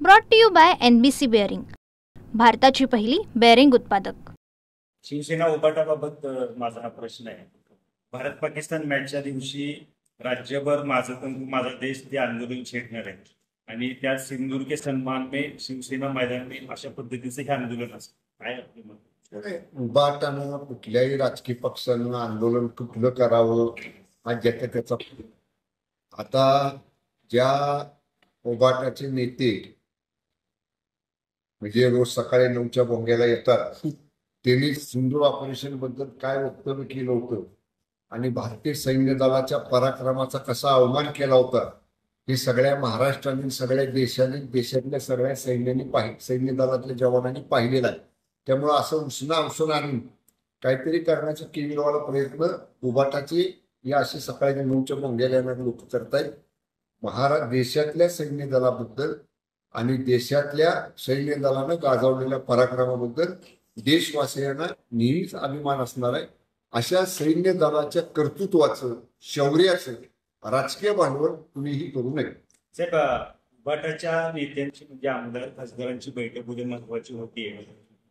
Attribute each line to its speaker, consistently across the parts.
Speaker 1: Brought to you by NBC bearing, भारताची पहिली bearing उत्पादक।
Speaker 2: शिवसेना उभाटाबाबत माझा हा प्रश्न आहे। भारत पाकिस्तान मॅचच्या दिवशी राज्यभर माझा देश ते आंदोलन छेडणार आहे आणि त्या सिंदूर के सन्मान में शिवसेना मैदान में अशा पद्धतीचं हे आंदोलन असतं। काय आपलं मत?
Speaker 3: उभाटानं कुठल्याही राजकीय पक्षानं आंदोलन कुठलं करावं हा ज्याच्या त्याचा। आता ज्या उभाटाचे नेते म्हणजे रोज सकाळी 9च्या भोंग्याला येतात त्यांनी सिंदूर ऑपरेशन बद्दल काय वक्तव्य केलं होतं आणि भारतीय सैन्य दलाच्या पराक्रमाचा कसा अवमान केला होता हे सगळ्या महाराष्ट्राने, सगळ्या देशातल्या सगळ्या सैन्य दलातल्या जवानांनी पाहिलेला आहे। त्यामुळे असं उसना आणून काहीतरी करण्याचा केलेला प्रयत्न उभाटाचे या असे सकाळी 9च्या भोंग्याला लोक करतायत। देशातल्या सैन्य दलाबद्दल आणि देशातल्या सैन्य दलानं गाजवलेल्या पराक्रमाबद्दल देशवासियांना नेहमीच अभिमान असणार आहे। अशा सैन्य दलाच्या कर्तृत्वाचं, शौर्याचं राजकीय भांडवल कुणीही करू नये।
Speaker 2: साहेब, उभाटाच्या नेत्यांची म्हणजे आमदार खासदारांची बैठक उद्या महत्वाची होती,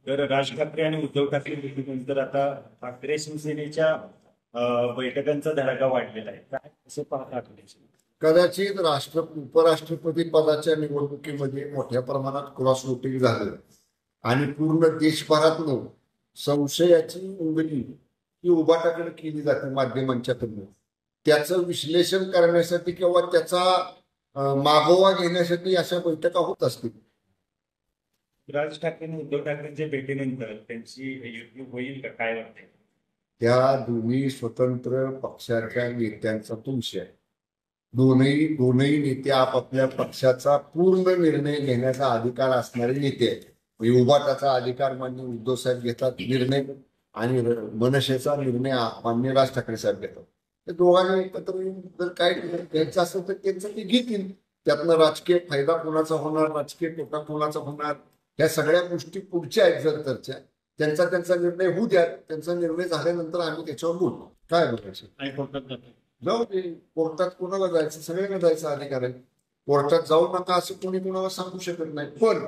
Speaker 2: तर राज ठाकरे आणि उद्धव ठाकरे भेटीनंतर आता ठाकरे शिवसेनेच्या बैठकांचा धडाका वाढलेला आहे। काय असं पाहता?
Speaker 3: कदाचित उपराष्ट्रपती पदाच्या निवडणुकीमध्ये मोठ्या प्रमाणात क्रॉस वोटिंग झालं आणि पूर्ण देशभरातून संशयाची उंगली ही उभाटाकडे केली जाते माध्यमांच्याकडून। त्याचं विश्लेषण करण्यासाठी किंवा त्याचा मागोवा घेण्यासाठी अशा बैठका होत असतील।
Speaker 2: राज ठाकरे आणि उद्धव ठाकरेंच्या भेटीनंतर त्यांची युती होईल का, काय वाटते?
Speaker 3: त्या दोन्ही स्वतंत्र पक्षाच्या नेत्यांचा तो विषय आहे। दोनही नेते आपापल्या पक्षाचा पूर्ण निर्णय घेण्याचा अधिकार असणारे नेते आहेत। उभाटाचा अधिकार मान्य उद्धव साहेब घेतात निर्णय आणि मनसेचा निर्णय मान्य राज ठाकरे साहेब घेतात। ते दोघांनी एकत्र जर काय घ्यायचं असेल तर त्यांचं ते घेतील। त्यातनं राजकीय फायदा कोणाचा होणार, राजकीय तोटा कोणाचा होणार, या सगळ्या गोष्टी पुढच्या आहेत जर तरच्या। त्यांचा निर्णय होऊ द्या, त्यांचा निर्णय झाल्यानंतर आम्ही त्याच्यावर बोलू। काय बोलायचं? जाऊ दे, कोर्टात कोणाला जायचं, सगळ्यांना जायचा अधिकार आहे। कोर्टात जाऊ नका असं कोणी कोणाला सांगू शकत नाही। पण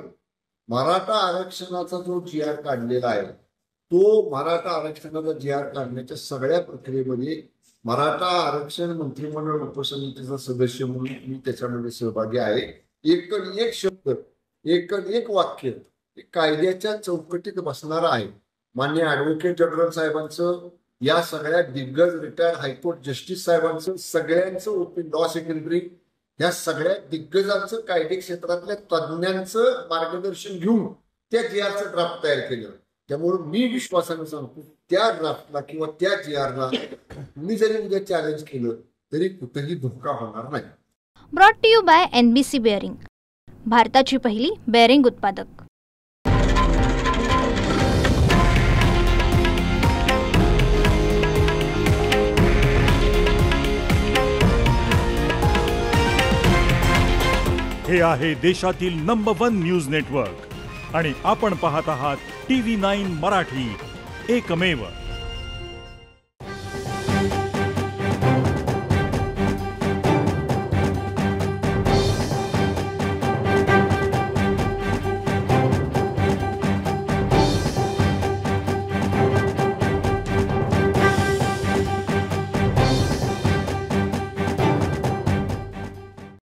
Speaker 3: मराठा आरक्षणाचा जो GR काढलेला आहे तो मराठा आरक्षणाचा GR काढण्याच्या सगळ्या प्रक्रियेमध्ये मराठा आरक्षण मंत्रिमंडळ उपसमितीचा सदस्य म्हणून मी त्याच्यामध्ये सहभागी आहे। एक शब्द, एक वाक्य कायद्याच्या चौकटीत बसणारा आहे। माननीय ऍडव्होकेट जनरल साहेबांचं, या सगळ्या दिग्गज रिटायर्ड हायकोर्ट जस्टिस साहेबांचं, सगळ्यांचं लॉ सेक्रेटरी, या सगळ्या दिग्गजांचं, कायदे क्षेत्रातल्या तज्ज्ञांचं मार्गदर्शन घेऊन त्या GRचं ड्राफ्ट तयार केलं। त्यामुळे मी विश्वासाने सांगतो त्या ड्राफ्टला किंवा त्या GRला मी जरी उद्या चॅलेंज केलं तरी कुठेही धोका होणार नाही।
Speaker 1: Brought to you by NBC bearing, भारताची पहिली बेअरिंग उत्पादक।
Speaker 4: हे आहे देशातील नंबर 1 न्यूज नेटवर्क आणि आपण पाहत आहात TV9 मराठी, एकमेव।